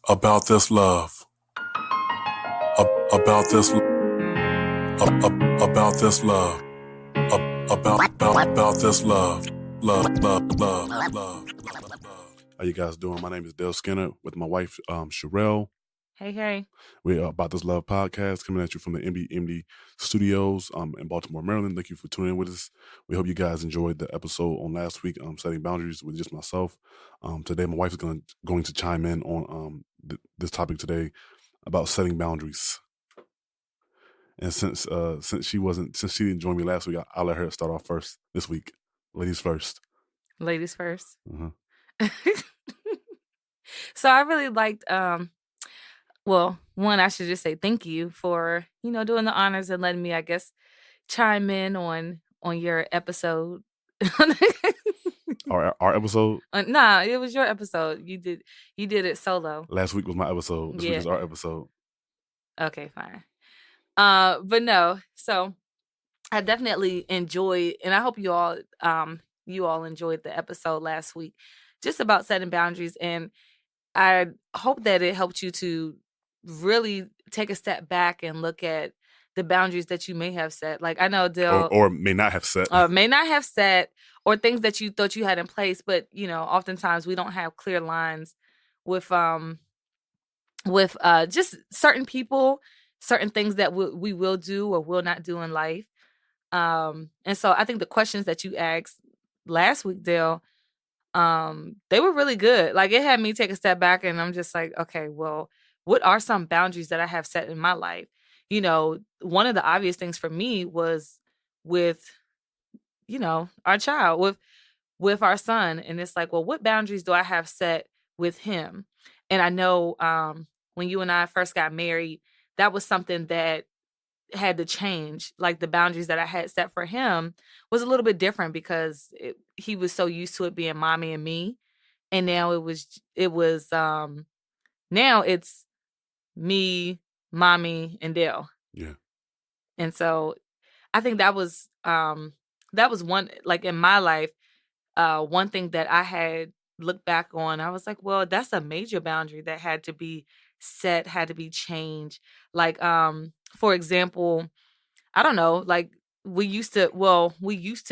About this love. About this. About this love. About this love. Love. How you guys doing? My name is Dale Skinner with my wife, Sherelle. Hey. We're About This Love podcast coming at you from the MD studios in Baltimore, Maryland. Thank you for tuning in with us. We hope you guys enjoyed the episode on last week, setting boundaries with just myself. Today, my wife is going to chime in on this topic today about setting boundaries. And since she didn't join me last week, I'll let her start off first this week. Ladies first. Ladies first. Uh-huh. So I really liked well, one, I should just say thank you for, doing the honors and letting me, I guess, chime in on your episode. Our episode. Nah, it was your episode. You did it solo. Last week was my episode. This week is our episode. Okay, fine. But no, so I definitely enjoyed, and I hope you all enjoyed the episode last week, just about setting boundaries, and I hope that it helped you to really take a step back and look at the boundaries that you may have set. Like I know Dale, or may not have set, or things that you thought you had in place, but oftentimes we don't have clear lines with just certain people, certain things that we will do or will not do in life. And so I think the questions that you asked last week, Dale, they were really good. Like it had me take a step back and I'm just like, okay, well, what are some boundaries that I have set in my life? One of the obvious things for me was with, our child, with our son. And it's like, well, what boundaries do I have set with him? And I know when you and I first got married, that was something that had to change. Like the boundaries that I had set for him was a little bit different because he was so used to it being mommy and me. And now now it's me, mommy, and Dale. Yeah. And so I think that was one, like in my life, one thing that I had looked back on. I was like, well, that's a major boundary that had to be set, had to be changed. Like, for example, I don't know, like we used to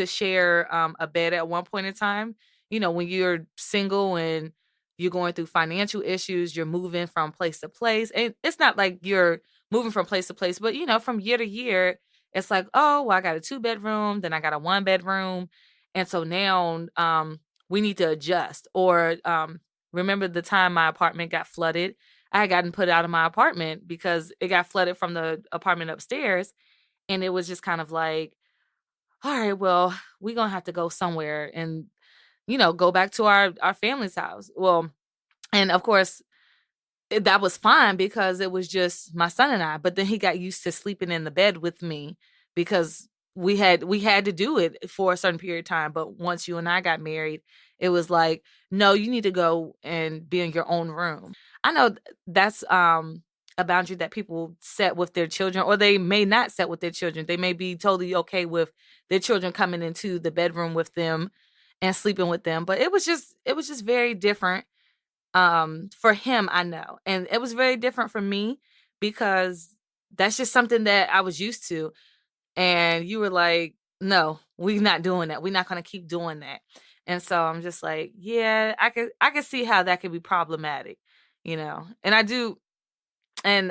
share a bed at one point in time. When you're single and you're going through financial issues, you're moving from place to place. And it's not like you're moving from place to place, but from year to year, it's like, oh, well, I got a 2-bedroom, then I got a 1-bedroom. And so now we need to adjust. Or remember the time my apartment got flooded? I had gotten put out of my apartment because it got flooded from the apartment upstairs. And it was just kind of like, all right, well, we're going to have to go somewhere and, go back to our family's house. Well, and of course, that was fine because it was just my son and I. But then he got used to sleeping in the bed with me because we had to do it for a certain period of time. But once you and I got married, it was like, no, you need to go and be in your own room. I know that's a boundary that people set with their children, or they may not set with their children. They may be totally okay with their children coming into the bedroom with them and sleeping with them. But it was just very different for him, I know. And it was very different for me because that's just something that I was used to. And you were like, no, we're not doing that. We're not going to keep doing that. And so I'm just like, yeah, I could see how that could be problematic, And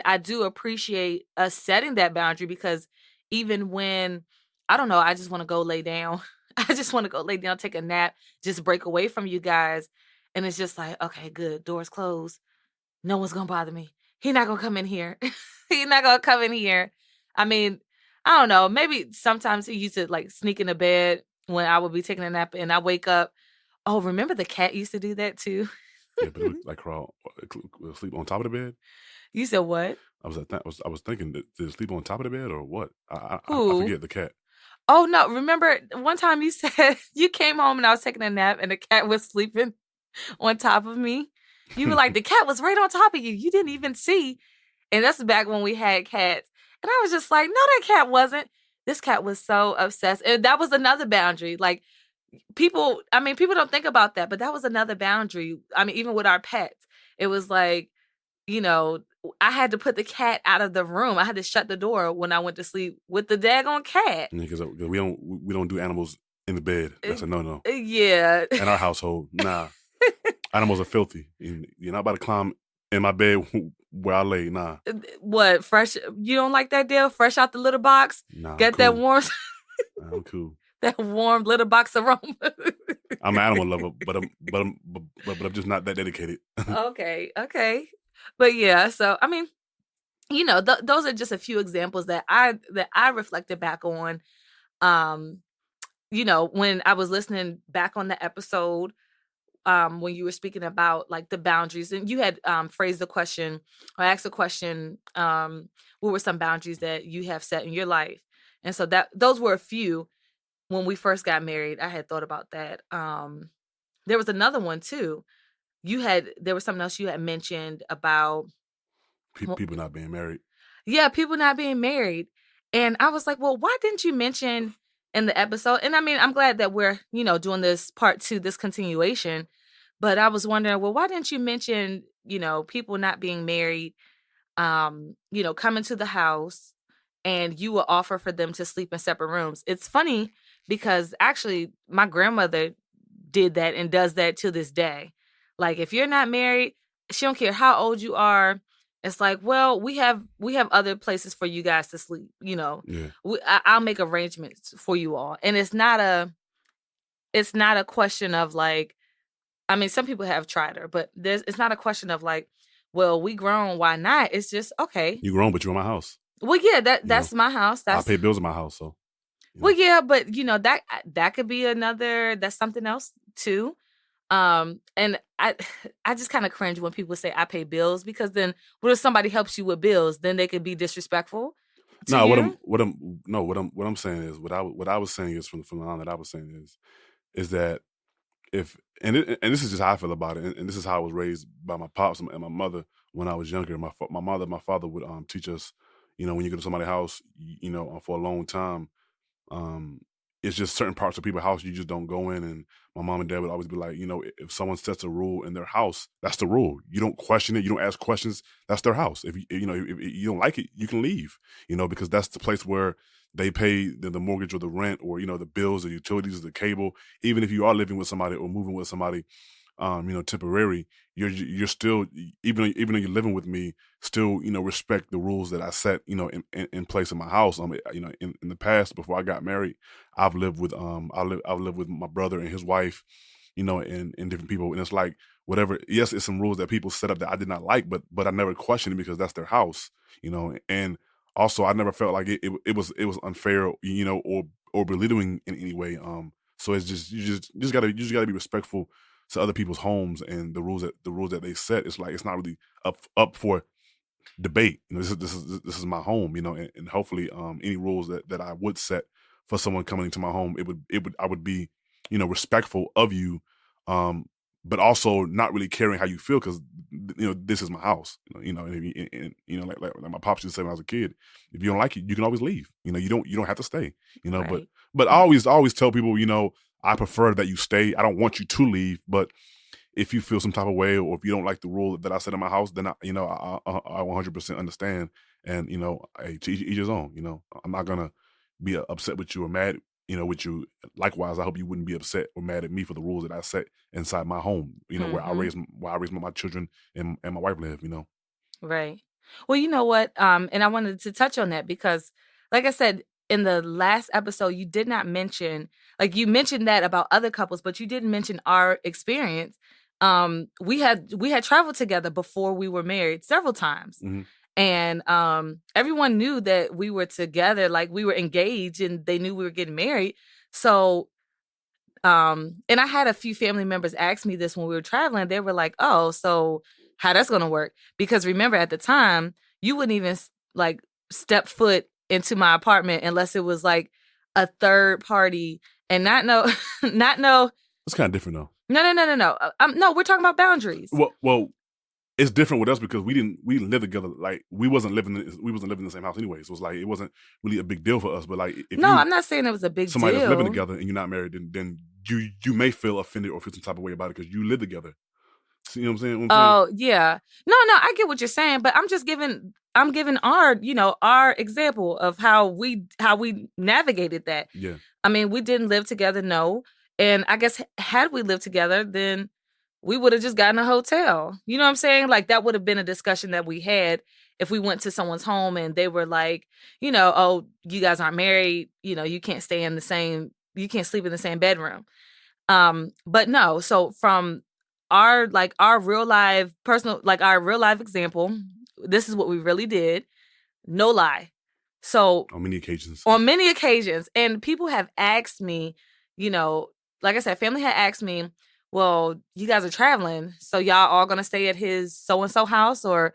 I do appreciate us setting that boundary because even when, I don't know, I just want to go lay down. I just want to go lay down, take a nap, just break away from you guys. And it's just like, okay, good. Doors closed. No one's going to bother me. He's not going to come in here. He's not going to come in here. I mean, I don't know. Maybe sometimes he used to like sneak in the bed when I would be taking a nap and I wake up. Oh, remember the cat used to do that too? Yeah, but it would like crawl, sleep on top of the bed. You said what? I was thinking, did it sleep on top of the bed or what? I Who? forget the cat. Oh no! Remember one time you said you came home and I was taking a nap and the cat was sleeping on top of me. You were like, the cat was right on top of you. You didn't even see. And that's back when we had cats. And I was just like, no, that cat wasn't. This cat was so obsessed. And that was another boundary. Like people don't think about that, but that was another boundary. I mean, even with our pets, It was like, you know, I had to put the cat out of the room. I had to shut the door when I went to sleep with the daggone cat. Because we don't do animals in the bed. That's a no no Yeah. in our household. Nah, animals are filthy. You're not about to climb in my bed where I lay. Nah, What, fresh? You don't like that deal? Fresh out the litter box? nah, I'm Get that cool. warm, Nah, I'm cool. that warm litter box aroma. I'm an animal lover, but I'm just not that dedicated. Okay, okay. But yeah, so I mean, those are just a few examples that I reflected back on. Um, when I was listening back on the episode, when you were speaking about like the boundaries, and you had phrased the question or asked the question, what were some boundaries that you have set in your life? And so that those were a few. When we first got married, I had thought about that. There was another one too. There was something else you had mentioned about, well, People not being married. yeah, people not being married. And I was like, well, why didn't you mention in the episode? And I mean, I'm glad that we're, doing this part two, this continuation. But I was wondering, well, why didn't you mention, people not being married, coming to the house and you will offer for them to sleep in separate rooms? It's funny because actually my grandmother did that and does that to this day. Like if you're not married, she don't care how old you are. It's like, well, we have other places for you guys to sleep. Yeah, I'll make arrangements for you all, and it's not a question of like, I mean, some people have tried her, but it's not a question of like, well, we grown, why not? It's just okay. you grown, but you're in my house. Well, yeah, You know, that's my house. I That's pay bills in my house, so you well, know. yeah, but that could be that's something else too. And I just kind of cringe when people say I pay bills, because then what if somebody helps you with bills? Then they could be disrespectful to No, you. what I'm saying is what I was saying is from the line that I was saying is that if and this is just how I feel about it, and this is how I was raised by my pops and my mother when I was younger. My father would teach us, when you go to somebody's house, for a long time, um, it's just certain parts of people's house you just don't go in. And my mom and dad would always be like, if someone sets a rule in their house, that's the rule. You don't question it. You don't ask questions. That's their house. If you don't like it, you can leave. Because that's the place where they pay the mortgage or the rent, or the bills, the utilities, the cable. Even if you are living with somebody or moving with somebody, temporary, you're still, even though you're living with me, still, respect the rules that I set, in place in my house. In the past, before I got married, I've lived with my brother and his wife, and different people. And it's like, whatever, yes, it's some rules that people set up that I did not like, but I never questioned it because that's their house, and also I never felt like it was unfair, or belittling in any way. So it's just, you just gotta be respectful to other people's homes and the rules that they set. It's like it's not really up for debate. This is my home, and hopefully any rules that I would set for someone coming into my home, I would be, respectful of you, um, but also not really caring how you feel, because this is my house. And, if like my pops used to say when I was a kid, if you don't like it, you can always leave. You don't have to stay. But Right. I always tell people, I prefer that you stay. I don't want you to leave, but if you feel some type of way, or if you don't like the rule that I set in my house, then I 100% understand. And hey, to each his own. I'm not gonna be upset with you or mad, with you. Likewise, I hope you wouldn't be upset or mad at me for the rules that I set inside my home. Where I Hmm. raise my children and my wife live. Right. Well, you know what? And I wanted to touch on that because, like I said, in the last episode, you did not mention, like you mentioned that about other couples, but you didn't mention our experience. We had traveled together before we were married several times. Hmm. And everyone knew that we were together, like we were engaged, and they knew we were getting married. So and I had a few family members ask me this when we were traveling. They were like, "Oh, so how that's gonna work?" Because remember, at the time, you wouldn't even like step foot into my apartment unless it was like a third party, and not know, not know. It's kind of different though. No, no, no, no, no. No, we're talking about boundaries. Well, it's different with us because we didn't live together. Like we wasn't living in the same house anyway. So it's like it wasn't really a big deal for us. But like if No, you I'm not saying it was a big somebody that's living deal. together and you're not married, then you may feel offended or feel some type of way about it because you live together. You know what I'm saying? What I'm saying? Oh, yeah. No, I get what you're saying, but I'm giving our, our example of how we navigated that. Yeah. I mean, we didn't live together, no. And I guess had we lived together, then we would have just gotten a hotel. You know what I'm saying? Like that would have been a discussion that we had if we went to someone's home and they were like, oh, you guys aren't married, you can't sleep in the same bedroom. But no, so from our real life personal, like our real life example, this is what we really did. No lie. So On many occasions. on many occasions, and people have asked me, you know, like I said, family had asked me, well, you guys are traveling, so y'all all gonna stay at his so and so house, or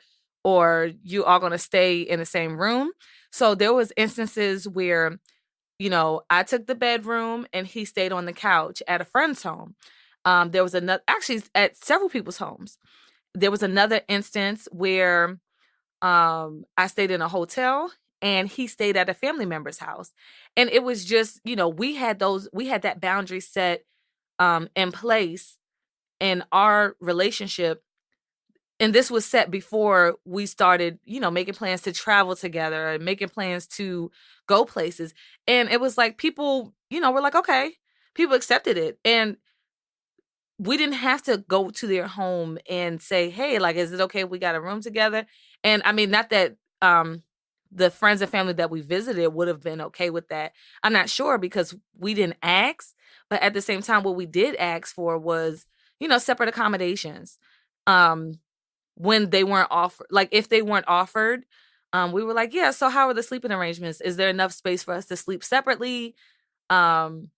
you all gonna stay in the same room. So there was instances where I took the bedroom and he stayed on the couch at a friend's home. There was another, actually, at several people's homes. There was another instance where I stayed in a hotel and he stayed at a family member's house. And it was just, we had that boundary set in place in our relationship, and this was set before we started, making plans to travel together and making plans to go places. And it was like people, were like, okay, people accepted it. And we didn't have to go to their home and say, hey, like, is it okay if we got a room together? And I mean, not that the friends and family that we visited would have been okay with that. I'm not sure because we didn't ask. But at the same time, what we did ask for was, separate accommodations. When they weren't offered, like if they weren't offered, we were like, yeah, so how are the sleeping arrangements? Is there enough space for us to sleep separately? Um,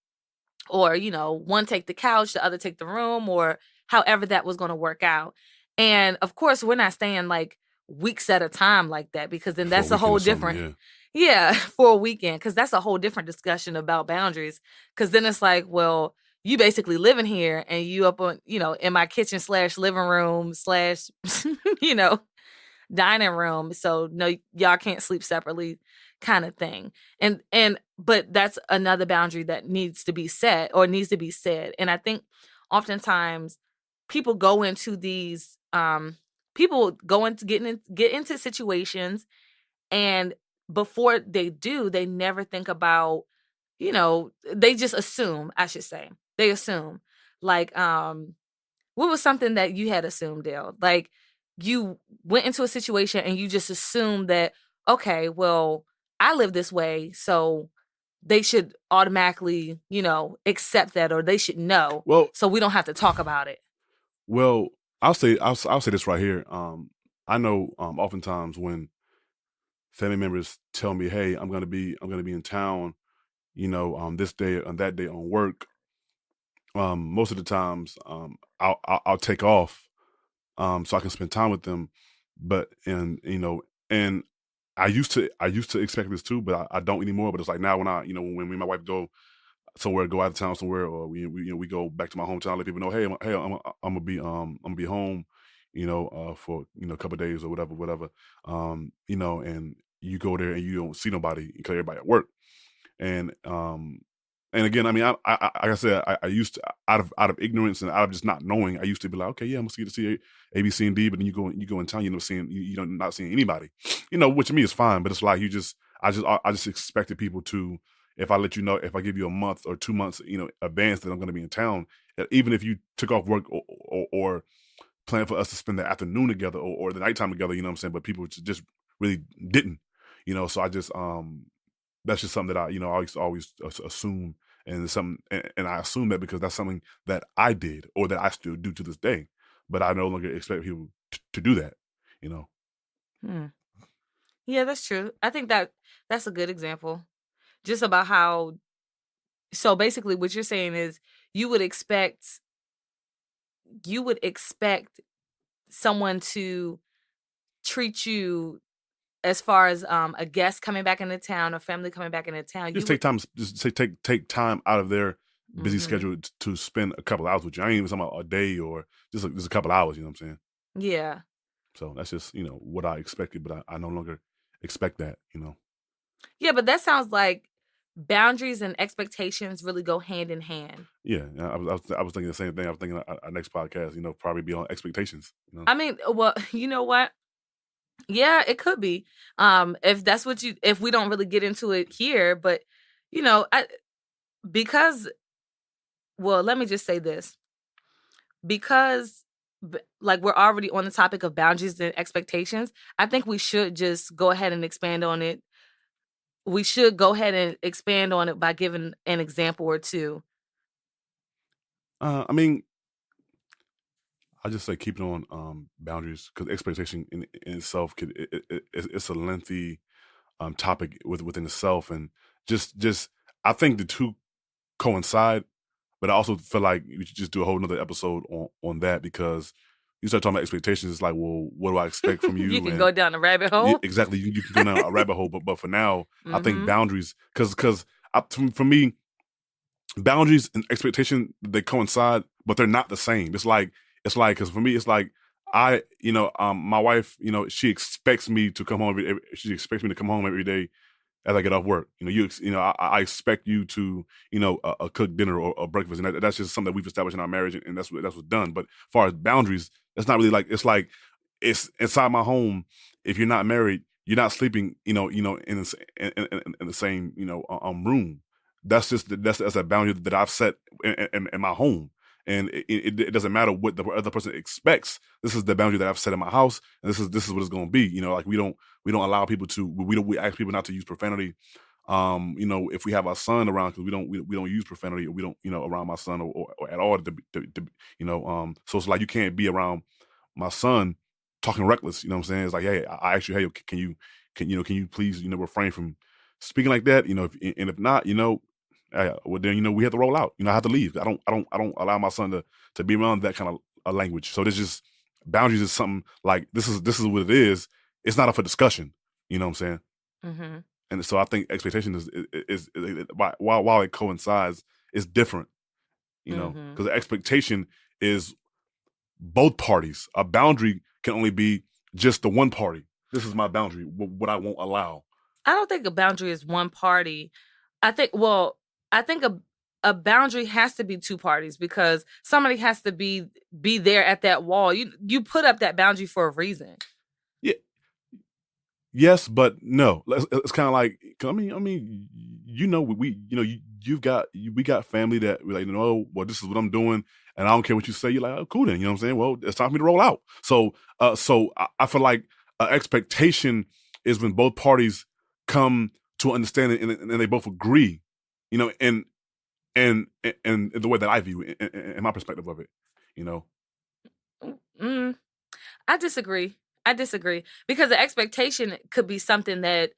or, one take the couch, the other take the room, or however that was going to work out. And of course, we're not staying like weeks at a time like that, because then For a that's a weekend whole or something, different, yeah. yeah, for a weekend, because that's a whole different discussion about boundaries. Because then it's like, well, you basically living here and you up on, in my kitchen slash living room slash, you know, dining room. So no, y'all can't sleep separately, kind of thing. But that's another boundary that needs to be set or needs to be said. And I think oftentimes people go into these people go into get into situations, and before they do, they never think about, they just assume, I should say. They assume. Like what was something that you had assumed, Dale? Like you went into a situation and you just assumed that, okay, well, I live this way, so they should automatically, accept that, or they should know, Well, so we don't have to talk about it. well, I'll say this right here. I know oftentimes when family members tell me, "Hey, I'm gonna be in town," this day and that day on work. Most of the times, I'll take off so I can spend time with them. But and I used to expect this too, but I don't anymore. But it's like now when when me and my wife go out of town somewhere, or we go back to my hometown, let people know, hey, I'm gonna be home, for a couple of days or whatever, and you go there and you don't see nobody because everybody at work. And um and again, I mean, like I said, I used to, out of ignorance and out of just not knowing, I used to be like, okay, yeah, I'm gonna see A, B, C, and D, but then you go in town, you know, not seeing anybody, which to me is fine, but it's like I just expected people to, if I let you know, if I give you a month or 2 months, advance that I'm gonna be in town, even if you took off work or plan for us to spend the afternoon together or the nighttime together, you know what I'm saying? But people just really didn't, so I just that's just something that I used to always assume, and it's something, and I assume that because that's something that I did or that I still do to this day, but I no longer expect people to do that, you know. Hmm. Yeah, that's true. I think that's a good example. Just about how, so basically what you're saying is you would expect you would expect someone to treat you, as far as a guest coming back into town or family coming back into town, you Just would. take time out of their busy Mhm. schedule to spend a couple hours with you. I ain't even talking about a day or just a couple hours. You know what I'm saying? Yeah. So that's just what I expected, but I no longer expect that. Yeah, but that sounds like boundaries and expectations really go hand in hand. Yeah, I was thinking the same thing. I was thinking our next podcast, probably be on expectations. I mean, well, you know what? Yeah, it could be. If that's what you if we don't really get into it here, but I because well, let me just say this. Because like we're already on the topic of boundaries and expectations, I think we should just go ahead and expand on it. We should go ahead and expand on it by giving an example or two. I mean, I just say keep it on boundaries because expectation in itself it's a lengthy topic within itself, and just I think the two coincide, but I also feel like we should just do a whole nother episode on that because you start talking about expectations. It's like, well, what do I expect from You you? can And go down the rabbit hole. exactly, you can go down a rabbit hole, but for now, I think Mhm. boundaries because for me, boundaries and expectation they coincide, but they're not the same. It's like because for me, it's like my wife, she expects me to come home she expects me to come home every day as I get off work. I expect you to, cook dinner or breakfast, and that's just something that we've established in our marriage, and that's what's done. But as far as boundaries, that's not really like it's inside my home. If you're not married, you're not sleeping, in the same, room. That's a boundary that I've set in my home. And it doesn't matter what the other person expects. This is the boundary that I've set in my house, and this is what it's going to be. Like we don't allow people to we ask people not to use profanity. If we have our son around, because we don't use profanity, or we don't around my son or at all so it's like you can't be around my son talking reckless. You know what I'm saying? It's like, hey, I asked you, hey, can you please refrain from speaking like that? If not, well then we have to roll out. I have to leave. I don't allow my son to be around that kind of language. So there's just boundaries is something like this is what it is. It's not up for discussion. You know what I'm saying? Mhm. And so I think expectation is while it coincides, it's different. Mhm. Because the expectation is both parties. A boundary can only be just the one party. This is my boundary. What I won't allow. I don't think a boundary is one party. I think well, I think a boundary has to be two parties because somebody has to be there at that wall. You put up that boundary for a reason. Yeah, yes, but no. It's kind of like I mean, we got family that we're like, well, this is what I'm doing, and I don't care what you say. You're like, oh, cool, then. You know what I'm saying? Well, it's time for me to roll out. So I feel like expectation is when both parties come to understanding and they both agree, and and the way that I view it, in my perspective of it, you know. Mm, I disagree. I disagree because the expectation could be something that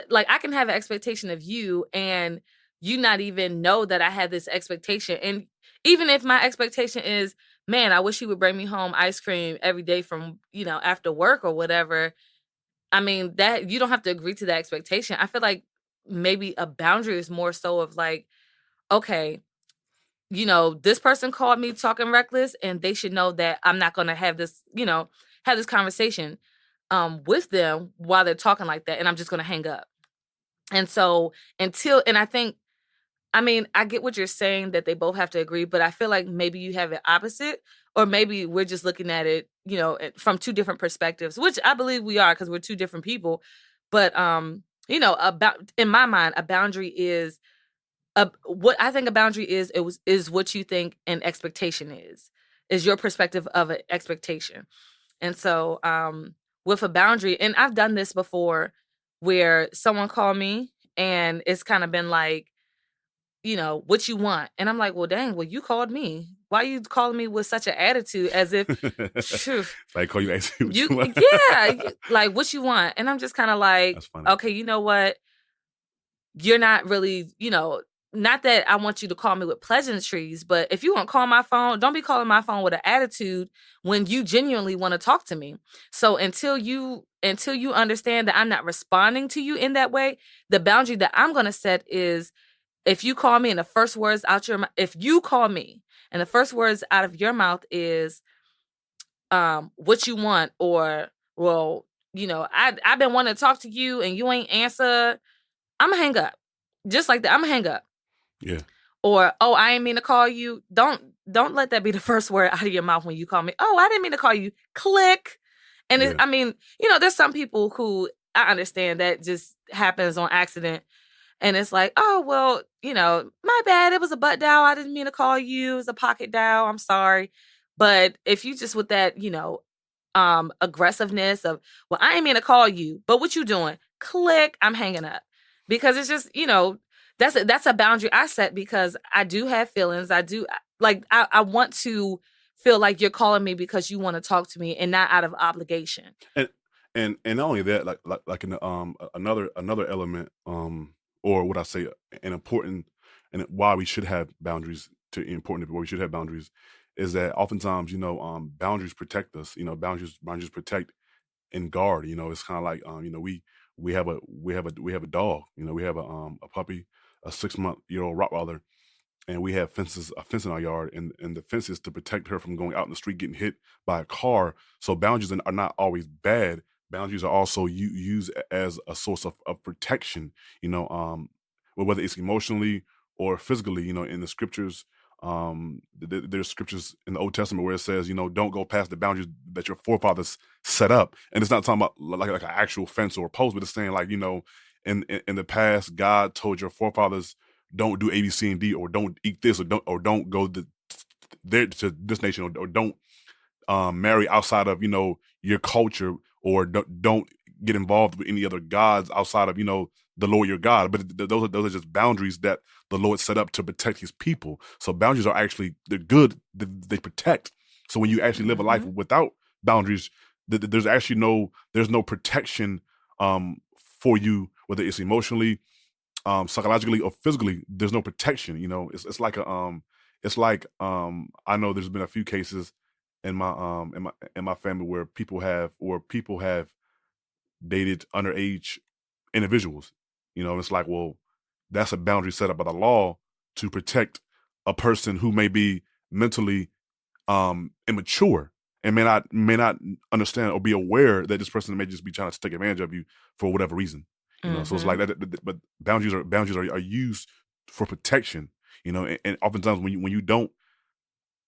like I can have an expectation of you and you not even know that I had this expectation. And even if my expectation is, man, I wish he would bring me home ice cream every day from, after work or whatever. I mean, that you don't have to agree to that expectation. I feel like maybe a boundary is more so of like, okay, this person called me talking reckless and they should know that I'm not going to have this conversation with them while they're talking like that and I'm just going to hang up. And so and I think I mean, I get what you're saying that they both have to agree, but I feel like maybe you have it opposite or maybe we're just looking at it, from two different perspectives, which I believe we are because we're two different people. But about in my mind, a boundary is what I think a boundary is what you think an expectation is your perspective of an expectation. And so with a boundary, and I've done this before where someone called me and it's kind of been like, what you want. And I'm like, well, dang, well, you called me. Why you calling me with such an attitude as if, phew, It's like call you ask you what you, you want. yeah, like what you want. And I'm just kind of like, That's funny. okay, you know what? You're not really, not that I want you to call me with pleasantries, but if you want to call my phone, don't be calling my phone with an attitude when you genuinely want to talk to me. So until you understand that I'm not responding to you in that way, the boundary that I'm going to set is if you call me and the first words out your mouth, if you call me and the first words out of your mouth is what you want or well, I've been wanting to talk to you and you ain't answer, I'm gonna hang up just like that, Imma hang up. Yeah. Or, "Oh, I ain't mean to call you." Don't let that be the first word out of your mouth when you call me. "Oh, I didn't mean to call you." Click. And Yeah. I mean, there's some people who I understand that just happens on accident. And it's like, "Oh, well, my bad. It was a butt dial. I didn't mean to call you. It was a pocket dial. I'm sorry." But if you just with that, aggressiveness of, "Well, I ain't mean to call you, but what you doing?" Click, I'm hanging up. Because it's just, that's a boundary I set because I do have feelings. I do like I want to feel like you're calling me because you want to talk to me and not out of obligation. And and not only that, like in the, another element, or what I say, an important, and why we should have boundaries, to important why we should have boundaries, is that oftentimes, boundaries protect us. Boundaries protect and guard. It's kind of like, we have a dog. We have a puppy, a 6-month-year-old Rottweiler, and we have a fence in our yard, and the fence is to protect her from going out in the street getting hit by a car. So boundaries are not always bad. Boundaries are also used as a source of protection. Whether it's emotionally or physically. In the scriptures, there's scriptures in the Old Testament where it says, don't go past the boundaries that your forefathers set up. And it's not talking about like an actual fence or a post, but it's saying, like, in the past, God told your forefathers, don't do A, B, C, and D, or don't eat this, or don't go to this nation, or don't marry outside of your culture, or don't get involved with any other gods outside of the Lord your God. But those are just boundaries that the Lord set up to protect His people. So boundaries are actually, they're good. They protect. So when you actually live a life Mhm. without boundaries, there's actually no protection for you, whether it's emotionally, psychologically, or physically. There's no protection. It's like I know there's been a few cases in my family where people have dated underage individuals. It's like, well, that's a boundary set up by the law to protect a person who may be mentally immature, and may not understand or be aware that this person may just be trying to take advantage of you for whatever reason. So it's like Mhm. that. But boundaries are used for protection. And oftentimes when you don't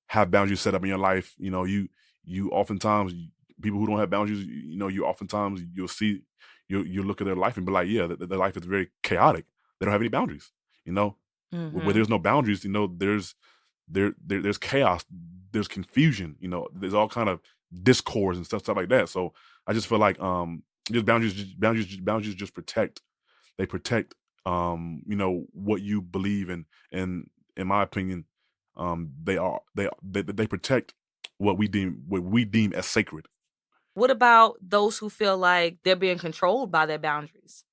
have boundaries set up in your life, you oftentimes, people who don't have boundaries, you oftentimes, you'll look at their life and be like, yeah, their life is very chaotic. They don't have any boundaries. You know, where Mhm. there's no boundaries, there's chaos, there's confusion. There's all kind of discords and stuff like that. So I just feel like, just boundaries just protect. They protect, what you believe in, and in my opinion, they protect what we deem as sacred. What about those who feel like they're being controlled by their boundaries?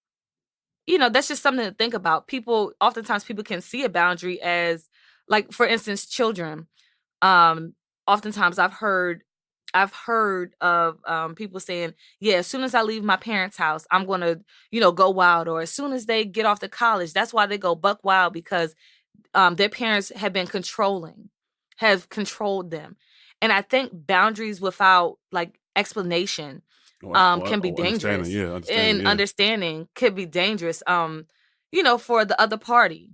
That's just something to think about. Oftentimes people can see a boundary as, like, for instance, children. Um, Oftentimes I've heard of people saying, "Yeah, as soon as I leave my parents' house, I'm gonna, go wild." Or as soon as they get off to college, that's why they go buck wild because their parents have controlled them. And I think boundaries without, like, explanation can be Understanding, dangerous, yeah, understanding, and yeah. understanding could be dangerous, for the other party.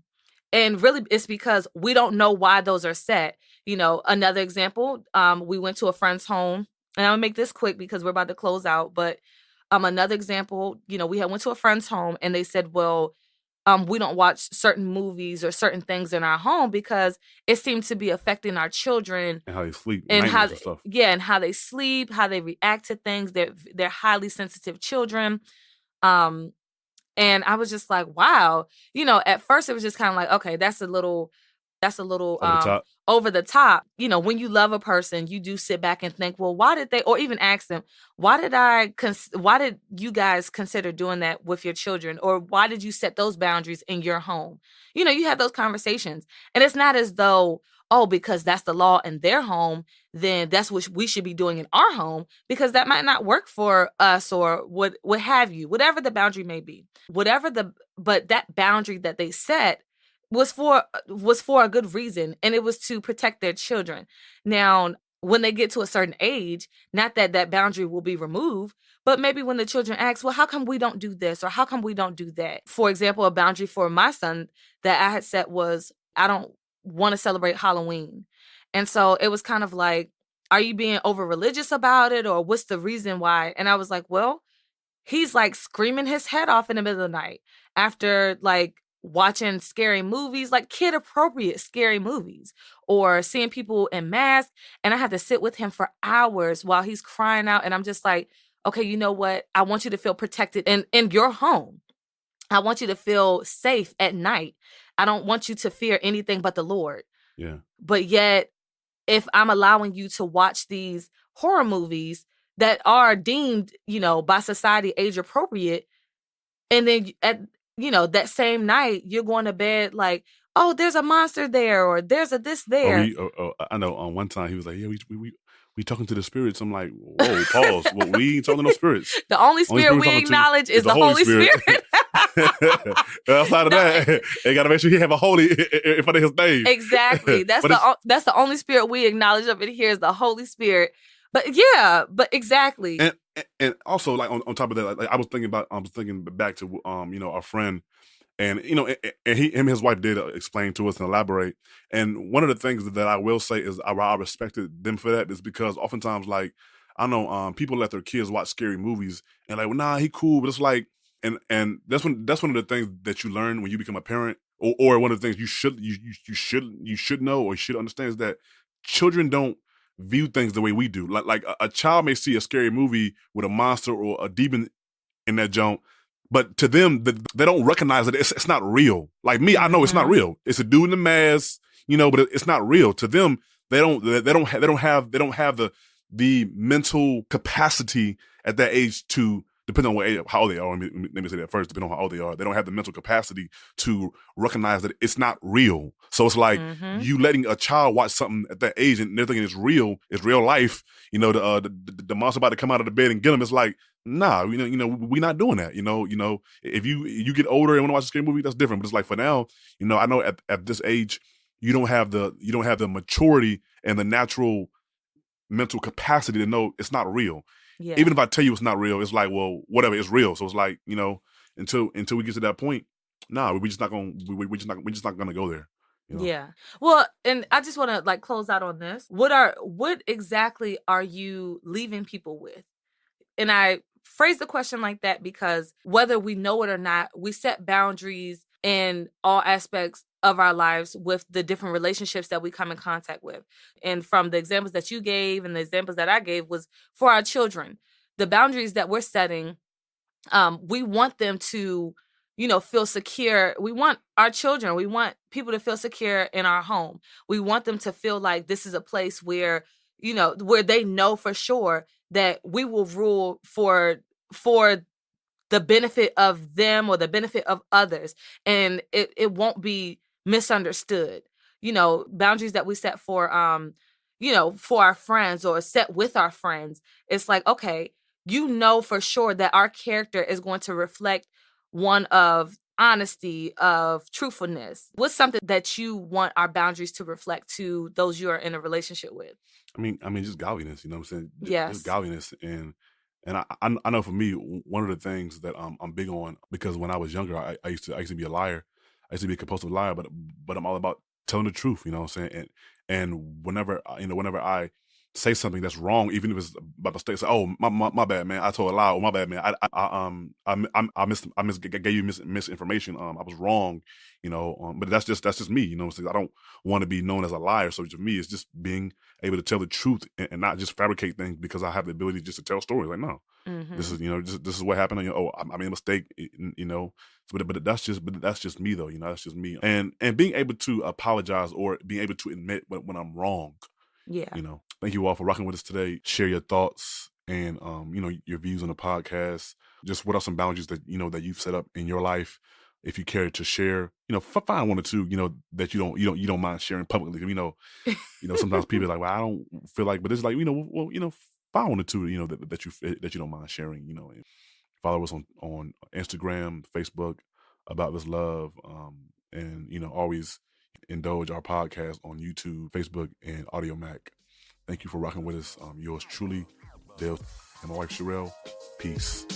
And really, it's because we don't know why those are set. Another example, we went to a friend's home, and I'm gonna make this quick because we're about to close out. But another example, we had went to a friend's home, and they said, well, we don't watch certain movies or certain things in our home because it seemed to be affecting our children, And how they sleep, and nightmares and stuff. yeah, and how they sleep, how they react to things. They're highly sensitive children. Um, and I was just like, wow. At first it was just kind of like, okay, that's a little Over the top. over the top. When you love a person, you do sit back and think, well, why did they, or even ask them, why did you guys consider doing that with your children? Or why did you set those boundaries in your home? You have those conversations. And it's not as though, oh, because that's the law in their home, then that's what we should be doing in our home, because that might not work for us, or what have you, whatever the boundary may be. But that boundary that they set was for a good reason, and it was to protect their children. Now, when they get to a certain age, not that that boundary will be removed, but maybe when the children ask, well, how come we don't do this or how come we don't do that? For example, a boundary for my son that I had set was I don't want to celebrate Halloween. And so it was kind of like, are you being over religious about it or what's the reason why? And I was like, well, he's like screaming his head off in the middle of the night after like watching scary movies, like kid appropriate scary movies, or seeing people in masks. And I had to sit with him for hours while he's crying out. And I'm just like, okay, you know what? I want you to feel protected in your home. I want you to feel safe at night. I don't want you to fear anything but the Lord. Yeah. But yet, if I'm allowing you to watch these horror movies that are deemed, by society age appropriate, and then at that same night you're going to bed like, oh, there's a monster there or there's a this Or there. I know on one time he was like, yeah, we talking to the spirits. I'm like, whoa, pause. Well, we ain't talking to no spirits. The only Only spirit spirit we're we talking to acknowledge is is the Holy Spirit. Outside of No, that, they gotta make sure he have a holy in front of his name. exactly. That's But that's the only spirit we acknowledge up in here is the Holy Spirit. But yeah, but exactly. and also like on top of that, like I was thinking back to our friend. And and him and his wife did explain to us and elaborate. And one of the things that I will say is I respected them for that is because oftentimes, like I know people let their kids watch scary movies and like, well, nah, he cool, but it's like, and that's one of the things that you learn when you become a parent, or one of the things you should know or you should understand is that children don't view things the way we do. Like a child may see a scary movie with a monster or a demon in that junk. But to them, they don't recognize that it's not real. Like me, I know it's not Mm-hmm. real. It's a dude in the mask, but it's not real. To them, they don't have the mental capacity at that age to, depending on how old they are. Let me say that first. Depending on how old they are, they don't have the mental capacity to recognize that it's not real. So it's like Mm-hmm. you letting a child watch something at that age and they're thinking it's real life. The monster about to come out of the bed and get them. It's like, nah, we're not doing that. If you get older and want to watch a scary movie, that's different. But it's like for now, I know at this age, you don't have the maturity and the natural mental capacity to know it's not real. Yeah. Even if I tell you it's not real, it's like, well, whatever, it's real. So it's like, until we get to that point, nah, we're just not gonna go there. You know. Yeah. Well, and I just want to like close out on this. What exactly are you leaving people with? And I phrase the question like that because whether we know it or not, we set boundaries in all aspects of our lives with the different relationships that we come in contact with. And from the examples that you gave and the examples that I gave was for our children. The boundaries that we're setting, we want them to, feel secure. We want our children, we want people to feel secure in our home. We want them to feel like this is a place where, where they know for sure that we will rule for the benefit of them or the benefit of others. And it won't be misunderstood. Boundaries that we set for our friends or set with our friends. It's like, okay, for sure that our character is going to reflect one of honesty, of truthfulness. What's something that you want our boundaries to reflect to those you are in a relationship with? I mean, just godliness. You know what I'm saying? Just Yes. godliness, and I know for me, one of the things that I'm big on, because when I was younger, I used to be a liar. I used to be a compulsive liar, but I'm all about telling the truth. You know what I'm saying? And whenever I say something that's wrong, even if it's by mistake, say, "Oh, my bad, man. I told a lie. Oh, my bad, man. Gave you misinformation. I was wrong. But that's just me. You know what I'm saying? I don't want to be known as a liar. So to me, it's just being able to tell the truth and not just fabricate things because I have the ability just to tell stories. Like, no, this Mhm. is this is what happened. I made a mistake. But that's just me though. That's just me. And being able to apologize or being able to admit when I'm wrong. Yeah. Thank you all for rocking with us today. Share your thoughts and your views on the podcast. Just what are some boundaries that you've set up in your life? If you care to share, find one or two, that you don't mind sharing publicly. Sometimes people are like, well, I don't feel like, but it's like, well, find one or two, that you don't mind sharing, and follow us on Instagram, Facebook, About This Love, and always indulge our podcast on YouTube, Facebook, and Audio Mac. Thank you for rocking with us. Yours truly, Dale, and my wife Sherelle. Peace.